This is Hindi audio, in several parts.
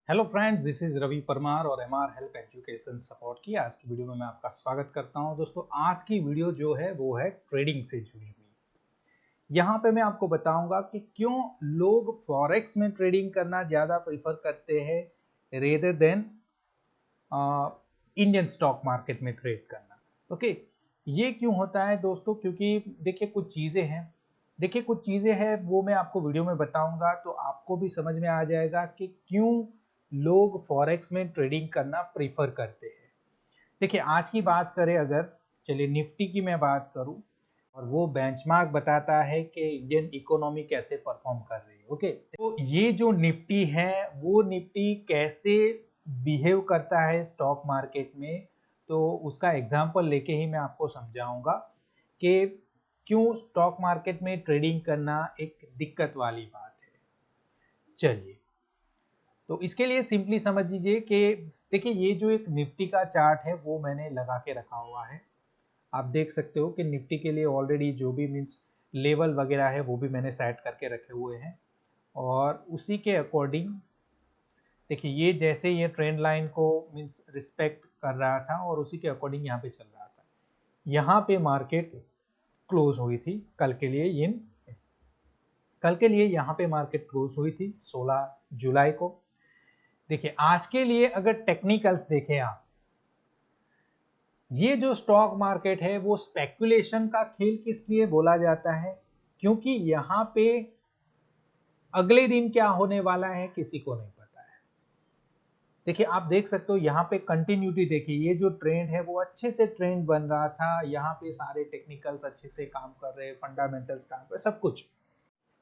Hello friends, this is Ravi Parmar और एमआर हेल्प एजुकेशन सपोर्ट की आज की वीडियो में मैं आपका स्वागत करता हूं। दोस्तों, आज की वीडियो जो है वो है ट्रेडिंग से जुड़ी हुई। यहाँ पे मैं आपको बताऊंगा कि क्यों लोग फॉरेक्स में ट्रेडिंग करना ज़्यादा प्रीफर करते हैं rather than Indian stock market में ट्रेड करना। ओके, ये क्यों होता है दोस्तों? क्योंकि देखिए कुछ चीज़ें हैं वो मैं आपको वीडियो में बताऊंगा तो आपको भी समझ में आ जाएगा कि क्यों लोग फॉरेक्स में ट्रेडिंग करना प्रीफर करते हैं। देखिए, आज की बात करें अगर, चलिए निफ्टी की मैं बात करूं, और वो बेंचमार्क बताता है कि इंडियन इकोनॉमी कैसे परफॉर्म कर रही है। ओके, तो ये जो निफ्टी है वो निफ्टी कैसे बिहेव करता है स्टॉक मार्केट में, तो उसका एग्जांपल लेके ही मैं आपको समझाऊंगा कि क्यों स्टॉक मार्केट में ट्रेडिंग करना एक दिक्कत वाली बात है। चलिए, तो इसके लिए सिंपली समझ लीजिए कि देखिए, ये जो एक निफ्टी का चार्ट है वो मैंने लगा के रखा हुआ है। आप देख सकते हो कि निफ्टी के लिए ऑलरेडी जो भी मीन्स लेवल वगैरह है वो भी मैंने सेट करके रखे हुए हैं, और उसी के अकॉर्डिंग देखिए ये जैसे ये ट्रेंड लाइन को मीन्स रिस्पेक्ट कर रहा था और उसी के अकॉर्डिंग यहाँ पे चल रहा था। यहाँ पे मार्केट क्लोज हुई थी कल के लिए यहाँ पे मार्केट क्लोज हुई थी 16 जुलाई को। देखिए, आज के लिए अगर टेक्निकल्स देखें आप, ये जो स्टॉक मार्केट है वो स्पेकुलेशन का खेल किस लिए बोला जाता है? क्योंकि यहाँ पे अगले दिन क्या होने वाला है किसी को नहीं पता है। देखिए, आप देख सकते हो यहाँ पे कंटिन्यूटी देखिए, ये जो ट्रेंड है वो अच्छे से ट्रेंड बन रहा था, यहाँ पे सारे टेक्निकल्स अच्छे से काम कर रहे हैं, फंडामेंटल्स काम कर रहे, सब कुछ।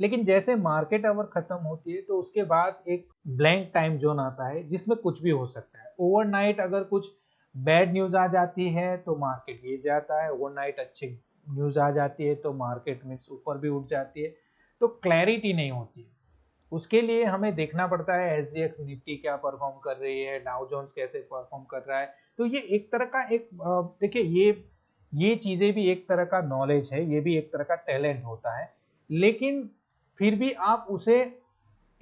लेकिन जैसे मार्केट आवर खत्म होती है तो उसके बाद एक ब्लैंक टाइम जोन आता है जिसमें कुछ भी हो सकता है। ओवरनाइट अगर कुछ बैड न्यूज आ जाती है तो मार्केट गिर जाता है, ओवरनाइट अच्छी न्यूज आ जाती है तो मार्केट में ऊपर भी उठ जाती है। तो क्लैरिटी नहीं होती है, उसके लिए हमें देखना पड़ता है एसजीएक्स निफ्टी क्या परफॉर्म कर रही है, डाउ जोन्स कैसे परफॉर्म कर रहा है। तो ये एक तरह का एक देखिए, ये चीजें भी एक तरह का नॉलेज है, ये भी एक तरह का टैलेंट होता है, लेकिन फिर भी आप उसे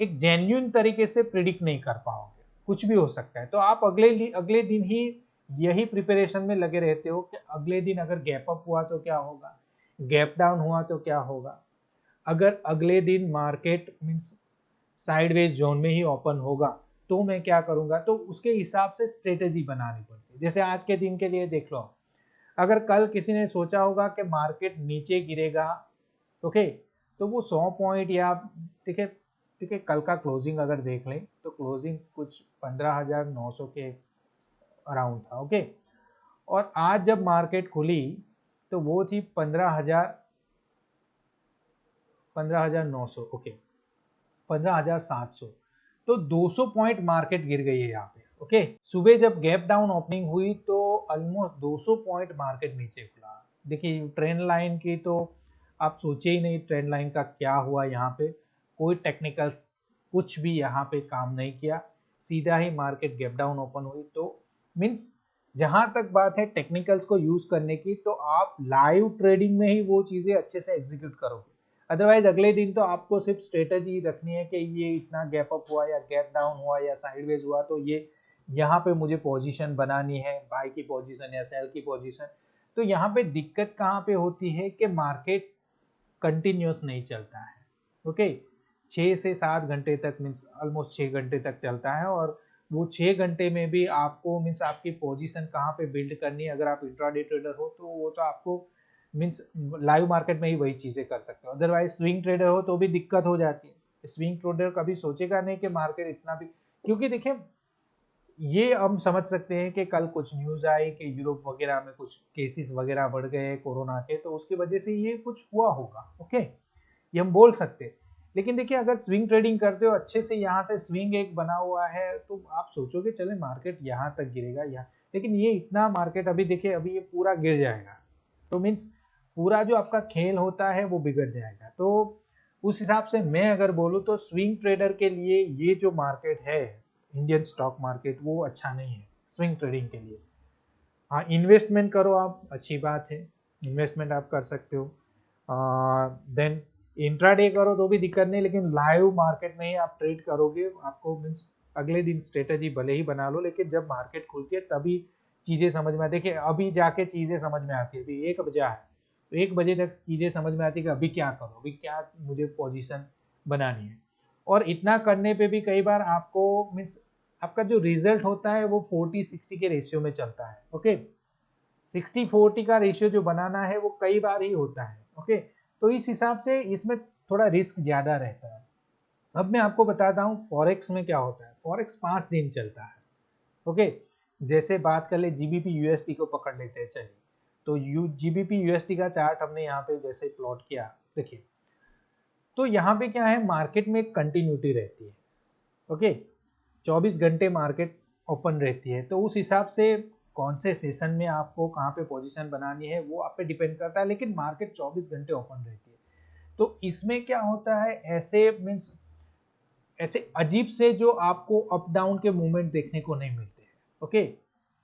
एक जेन्युइन तरीके से प्रिडिक्ट नहीं कर पाओगे, कुछ भी हो सकता है। तो आप अगले दिन ही यही प्रिपरेशन में लगे रहते हो कि अगले दिन अगर गैप अप हुआ तो क्या होगा, गैप डाउन हुआ तो क्या होगा, अगर अगले दिन मार्केट मींस साइडवेज जोन में ही ओपन होगा तो मैं क्या करूंगा। तो उसके हिसाब से स्ट्रेटेजी बनानी पड़ती है। जैसे आज के दिन के लिए देख लो, अगर कल किसी ने सोचा होगा कि मार्केट नीचे गिरेगा, ओके, तो वो 100 पॉइंट या देखिए देखिए कल का क्लोजिंग अगर देख लें तो क्लोजिंग कुछ 15,900 के अराउंड था। ओके, और आज जब मार्केट खुली तो वो थी 15,900। ओके, 15,700। तो 200 पॉइंट मार्केट गिर गई है यहाँ पे। ओके, सुबह जब गैप डाउन ओपनिंग हुई तो ऑलमोस्ट 200 पॉइंट मार्केट नीचे खुला। देखिए, ट्रेंड लाइन की तो आप सोचिए ही नहीं, ट्रेंड लाइन का क्या हुआ यहाँ पे, कोई टेक्निकल्स कुछ भी यहाँ पे काम नहीं किया, सीधा ही मार्केट गैप डाउन ओपन हुई। तो मीन्स जहां तक बात है टेक्निकल्स को यूज करने की, तो आप लाइव ट्रेडिंग में ही वो चीजें अच्छे से एग्जीक्यूट करोगे। अदरवाइज अगले दिन तो आपको सिर्फ स्ट्रेटेजी रखनी है कि ये इतना गैप अप हुआ या गैप डाउन हुआ या साइडवेज हुआ तो ये यहाँ पे मुझे पोजीशन बनानी है, बाय की पोजीशन या सेल की पोजीशन। तो यहाँ पे दिक्कत कहाँ पे होती है कि मार्केट कंटिन्यूस नहीं चलता है। ओके, 6 से 7 घंटे तक मीन्स ऑलमोस्ट 6 घंटे तक चलता है, और वो 6 घंटे में भी आपको मीन्स आपकी पोजीशन कहाँ पे बिल्ड करनी है। अगर आप इंट्राडे ट्रेडर हो तो वो तो आपको मीन्स लाइव मार्केट में ही वही चीजें कर सकते हो, अदरवाइज स्विंग ट्रेडर हो तो भी दिक्कत हो जाती है। स्विंग ट्रेडर कभी सोचेगा नहीं कि मार्केट इतना भी, क्योंकि देखिए ये हम समझ सकते हैं कि कल कुछ न्यूज आई कि यूरोप वगैरह में कुछ केसेस वगैरह बढ़ गए कोरोना के, तो उसकी वजह से ये कुछ हुआ होगा। ओके, ये हम बोल सकते हैं। लेकिन देखिए, अगर स्विंग ट्रेडिंग करते हो अच्छे से, यहाँ से स्विंग एक बना हुआ है तो आप सोचोगे चले मार्केट यहाँ तक गिरेगा यहाँ, लेकिन ये इतना मार्केट अभी देखिए अभी ये पूरा गिर जाएगा, तो मीन्स पूरा जो आपका खेल होता है वो बिगड़ जाएगा। तो उस हिसाब से मैं अगर बोलूँ तो स्विंग ट्रेडर के लिए ये जो मार्केट है इंडियन स्टॉक मार्केट वो अच्छा नहीं है स्विंग ट्रेडिंग के लिए। हाँ, इन्वेस्टमेंट करो आप, अच्छी बात है, इन्वेस्टमेंट आप कर सकते हो, देन इंट्राडे करो तो भी दिक्कत नहीं, लेकिन लाइव मार्केट में ही आप ट्रेड करोगे, आपको मीन्स अगले दिन स्ट्रेटजी भले ही बना लो, लेकिन जब मार्केट खुलती है तभी चीजें समझ में आती है। देखिए अभी जाके चीजें समझ में आती है, अभी 1 बजा है तो 1 बजे तक चीजें समझ में आती है कि अभी क्या करो, अभी क्या मुझे पोजीशन बनानी है। और इतना करने पे भी कई बार आपको मीन्स आपका जो रिजल्ट होता है वो 40-60 के रेशियो में चलता है। ओके, 60-40 का रेशियो जो बनाना है वो कई बार ही होता है। ओके, तो इस हिसाब से इसमें थोड़ा रिस्क ज्यादा रहता है। अब मैं आपको बताता हूँ फॉरेक्स में क्या होता है। फॉरेक्स 5 दिन चलता है। ओके, जैसे बात कर ले जीबीपी यूएसडी को पकड़ लेते हैं, चलिए। तो जीबीपी यूएसडी का चार्ट हमने यहाँ पे जैसे प्लॉट किया, देखिए तो यहाँ पे क्या है, मार्केट में कंटिन्यूटी रहती है। ओके, 24 घंटे मार्केट ओपन रहती है, तो उस हिसाब से कौन से सेशन में आपको कहाँ पे पोजीशन बनानी है वो आप पे डिपेंड करता है, लेकिन मार्केट 24 घंटे ओपन रहती है। तो इसमें क्या होता है, ऐसे मीन्स ऐसे अजीब से जो आपको अप डाउन के मूवमेंट देखने को नहीं मिलते हैं। ओके,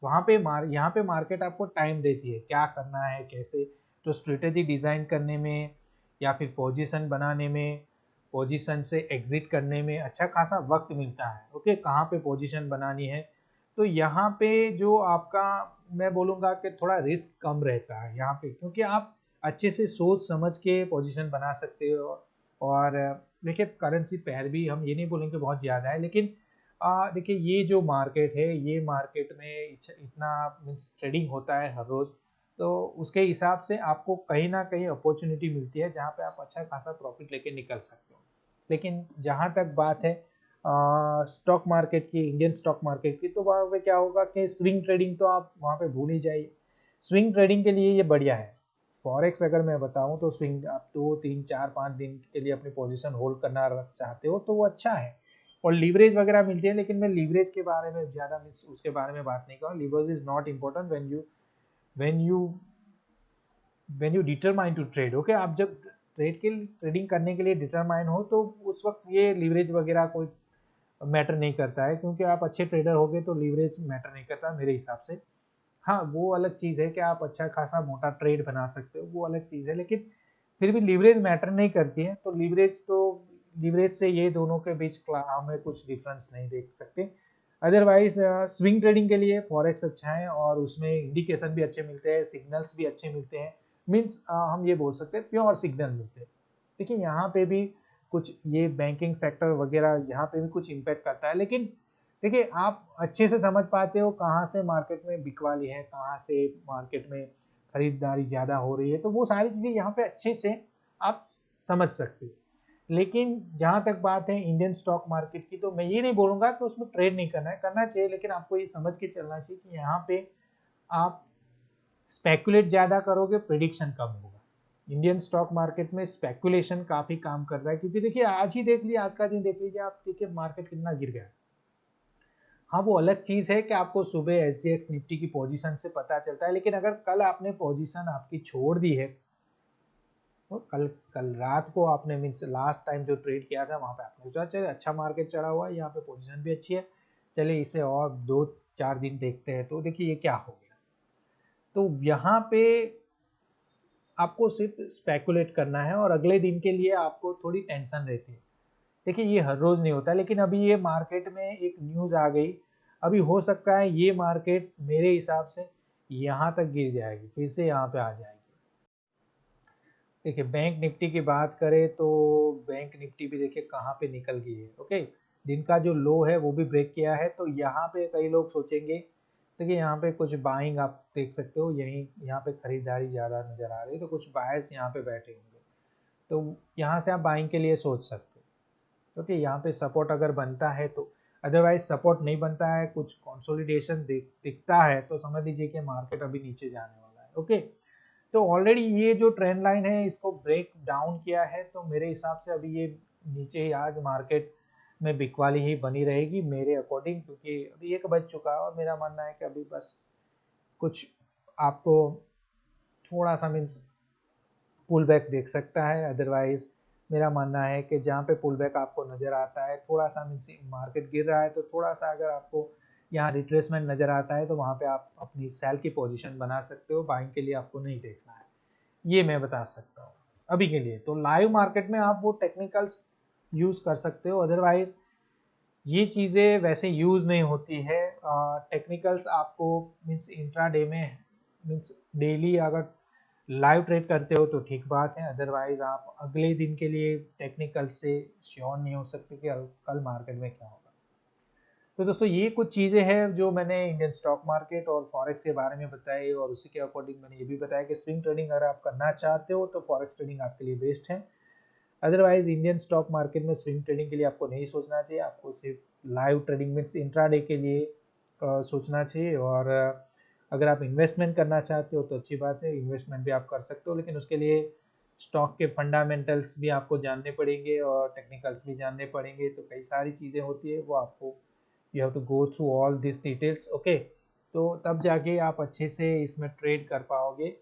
वहां पे यहाँ पे मार्केट आपको टाइम देती है क्या करना है, कैसे तो स्ट्रेटेजी डिजाइन करने में या फिर पोजीशन बनाने में, पोजीशन से एग्जिट करने में अच्छा खासा वक्त मिलता है। ओके, कहाँ पे पोजीशन बनानी है, तो यहाँ पे जो आपका मैं बोलूँगा कि थोड़ा रिस्क कम रहता है यहाँ पे, क्योंकि आप अच्छे से सोच समझ के पोजीशन बना सकते हो। और देखिए करेंसी पैर भी हम ये नहीं बोलेंगे बहुत ज़्यादा है, लेकिन देखिए ये जो मार्केट है, ये मार्केट में इतना मीन्स ट्रेडिंग होता है हर रोज़, तो उसके हिसाब से आपको कहीं ना कहीं अपॉर्चुनिटी मिलती है जहाँ पे आप अच्छा खासा प्रॉफिट लेके निकल सकते हो। लेकिन जहाँ तक बात है स्टॉक मार्केट की, इंडियन स्टॉक मार्केट की, तो वहाँ पे क्या होगा कि स्विंग ट्रेडिंग तो आप वहाँ पे भूल ही जाइए। स्विंग ट्रेडिंग के लिए ये बढ़िया है। फॉरेक्स अगर मैं बताऊं तो स्विंग आप 2 3 4 5 दिन के लिए अपनी पोजीशन होल्ड करना चाहते हो तो वो अच्छा है। और लीवरेज वगैरह मिलती है, लेकिन मैं लीवरेज के बारे में ज़्यादा उसके बारे में बात नहीं करूँ। Leverage is not important when you when you determine to trade. Okay, आप जब ट्रेडिंग करने के लिए डिटरमाइन हो तो उस वक्त ये लीवरेज वगैरह कोई मैटर नहीं करता है, क्योंकि आप अच्छे ट्रेडर होगे तो लीवरेज मैटर नहीं करता मेरे हिसाब से। हाँ, वो अलग चीज़ है कि आप अच्छा खासा मोटा ट्रेड बना सकते हो, वो अलग चीज़ है, लेकिन फिर भी लीवरेज मैटर नहीं करती है। तो लीवरेज से ये दोनों के बीच हमें कुछ डिफरेंस नहीं देख सकते। अदरवाइज स्विंग ट्रेडिंग के लिए फॉरेक्स अच्छा है और उसमें इंडिकेशन भी अच्छे मिलते हैं, सिग्नल्स भी अच्छे मिलते हैं। मीन्स हम ये बोल सकते हैं प्योर सिग्नल मिलते हैं। देखिए यहाँ पे भी कुछ ये बैंकिंग सेक्टर वगैरह यहाँ पे भी कुछ इम्पैक्ट करता है, लेकिन देखिए आप अच्छे से समझ पाते हो कहाँ से मार्केट में बिकवाली है, कहाँ से मार्केट में खरीदारी ज़्यादा हो रही है, तो वो सारी चीज़ें यहाँ पे अच्छे से आप समझ सकते हो। लेकिन जहाँ तक बात है इंडियन स्टॉक मार्केट की, तो मैं ये नहीं बोलूँगा कि उसमें ट्रेड नहीं करना है, करना चाहिए, लेकिन आपको ये समझ के चलना चाहिए कि यहाँ पे आप स्पेकुलेट ज़्यादा करोगे, प्रिडिक्शन कम होगा। इंडियन स्टॉक मार्केट में स्पेकुलेशन काफ़ी काम कर रहा है, क्योंकि देखिए आज ही देख लीजिए, आज का दिन देख लीजिए आप, देखिए मार्केट कितना गिर गया। हाँ, वो अलग चीज़ है कि आपको सुबह एसजीएक्स निफ्टी की पोजीशन से पता चलता है, लेकिन अगर कल आपने पोजीशन आपकी छोड़ दी है तो कल कल रात को आपने मीन्स लास्ट टाइम जो ट्रेड किया था वहाँ पे आपने सोचा चलिए अच्छा मार्केट चढ़ा हुआ है, यहाँ पे पोजीशन भी अच्छी है, चलिए इसे और 2-4 दिन देखते हैं, तो देखिए ये क्या हो गया। तो यहाँ पे आपको सिर्फ स्पेकुलेट करना है और अगले दिन के लिए आपको थोड़ी टेंशन रहती है। देखिए ये हर रोज नहीं होता, लेकिन अभी ये मार्केट में एक न्यूज आ गई, अभी हो सकता है ये मार्केट मेरे हिसाब से यहाँ तक गिर जाएगी, फिर से यहाँ पे आ जाएगी। देखिए बैंक निफ्टी की बात करें तो बैंक निफ्टी भी देखिए कहाँ पे निकल गई है। ओके, दिन का जो लो है वो भी ब्रेक किया है, तो यहाँ पे कई लोग सोचेंगे, देखिए यहाँ पे कुछ बाइंग आप देख सकते हो, यहीं यहाँ पे खरीदारी ज़्यादा नज़र आ रही है, तो कुछ बायर्स यहाँ पे बैठे होंगे, तो यहाँ से आप बाइंग के लिए सोच सकते हो, क्योंकि यहाँ पे सपोर्ट अगर बनता है तो, अदरवाइज सपोर्ट नहीं बनता है, कुछ कंसोलिडेशन दिखता है तो समझ लीजिए कि मार्केट अभी नीचे जाने वाला है। ओके, तो ऑलरेडी ये जो ट्रेंड लाइन है इसको ब्रेक डाउन किया है, तो मेरे हिसाब से अभी ये नीचे ही आज मार्केट में बिकवाली ही बनी रहेगी मेरे अकॉर्डिंग, क्योंकि अभी 1 बज चुका है और मेरा मानना है कि अभी बस कुछ आपको थोड़ा सा मीन्स पुल बैक देख सकता है। अदरवाइज मेरा मानना है कि जहाँ पे पुल बैक आपको नज़र आता है, थोड़ा सा मीन्स मार्केट गिर रहा है तो थोड़ा सा अगर आपको यहाँ रिट्रेसमेंट नज़र आता है तो वहाँ पे आप अपनी सेल की पोजीशन बना सकते हो, बाइंग के लिए आपको नहीं देखना है, ये मैं बता सकता हूँ अभी के लिए। तो लाइव मार्केट में आप वो टेक्निकल्स यूज़ कर सकते हो, अदरवाइज ये चीज़ें वैसे यूज़ नहीं होती है। टेक्निकल्स आपको मीन्स इंट्राडे में मीन्स डेली अगर लाइव ट्रेड करते हो तो ठीक बात है, अदरवाइज आप अगले दिन के लिए टेक्निकल से श्योर नहीं हो सकते कि कल मार्केट में क्या होगा। तो दोस्तों ये कुछ चीज़ें हैं जो मैंने इंडियन स्टॉक मार्केट और फॉरेक्स के बारे में बताई, और उसी के अकॉर्डिंग मैंने ये भी बताया कि स्विंग ट्रेडिंग अगर आप करना चाहते हो तो फॉरेक्स ट्रेडिंग आपके लिए बेस्ट है। अदरवाइज इंडियन स्टॉक मार्केट में स्विंग ट्रेडिंग के लिए आपको नहीं सोचना चाहिए, आपको सिर्फ लाइव ट्रेडिंग मीन्स इंट्राडे के लिए सोचना चाहिए। और अगर आप इन्वेस्टमेंट करना चाहते हो तो अच्छी बात है, इन्वेस्टमेंट भी आप कर सकते हो, लेकिन उसके लिए स्टॉक के फंडामेंटल्स भी आपको जानने पड़ेंगे और टेक्निकल्स भी जानने पड़ेंगे। तो कई सारी चीज़ें होती है, वो आपको you have to go through all this details, okay. तो तब जाके आप अच्छे से इसमें ट्रेड कर पाओगे।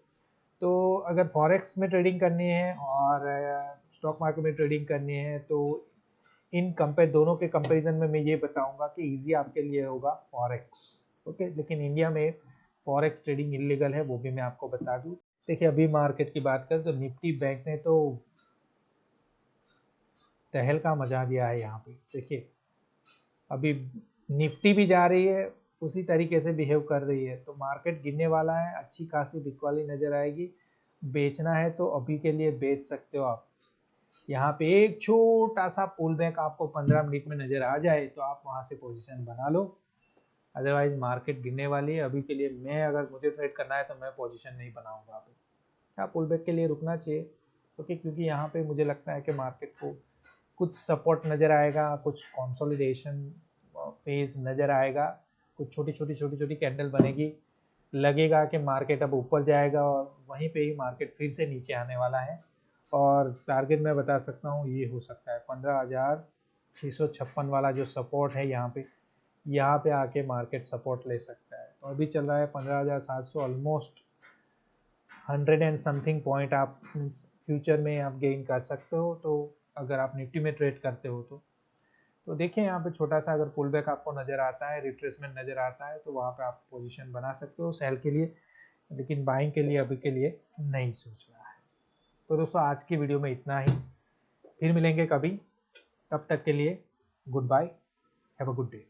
तो अगर फॉरेक्स में ट्रेडिंग करनी है और स्टॉक मार्केट में ट्रेडिंग करनी है तो इन कंपेयर दोनों के कंपैरिजन में मैं ये बताऊंगा कि इजी आपके लिए होगा फॉरेक्स, ओके। लेकिन इंडिया में फॉरेक्स ट्रेडिंग इलीगल है, वो भी मैं आपको बता दूं। देखिए अभी मार्केट की बात करें तो निफ्टी बैंक ने तो तहलका मचा दिया है यहाँ पे। देखिए अभी निफ्टी भी जा रही है, उसी तरीके से बिहेव कर रही है, तो मार्केट गिरने वाला है, अच्छी खासी बिकवाली नजर आएगी। बेचना है तो अभी के लिए बेच सकते हो आप। यहाँ पे एक छोटा सा पुल बैक आपको 15 मिनट में नजर आ जाए तो आप वहां से पोजीशन बना लो, अदरवाइज मार्केट गिरने वाली है। अभी के लिए मैं अगर मुझे ट्रेड करना है तो मैं पोजीशन नहीं बनाऊंगा अभी। हाँ पुल बैक के लिए रुकना चाहिए, ओके, क्योंकि यहाँ पे मुझे लगता है कि मार्केट को कुछ सपोर्ट नज़र आएगा, कुछ कंसोलिडेशन फेज नज़र आएगा, कुछ छोटी छोटी छोटी छोटी कैंडल बनेगी, लगेगा कि मार्केट अब ऊपर जाएगा और वहीं पे ही मार्केट फिर से नीचे आने वाला है। और टारगेट मैं बता सकता हूँ ये हो सकता है 15,656 वाला जो सपोर्ट है यहाँ पे आके मार्केट सपोर्ट ले सकता है। तो अभी चल रहा है 15,700, ऑलमोस्ट 100 एंड समथिंग पॉइंट आप फ्यूचर में आप गेन कर सकते हो। तो अगर आप निफ्टी में ट्रेड करते हो तो देखिए यहाँ पे छोटा सा अगर पुल बैक आपको नज़र आता है, रिट्रेसमेंट नज़र आता है, तो वहाँ पे आप पोजीशन बना सकते हो सेल के लिए, लेकिन बाइंग के लिए अभी के लिए नहीं सोच रहा है। तो दोस्तों आज की वीडियो में इतना ही, फिर मिलेंगे कभी, तब तक के लिए good bye, have a good day.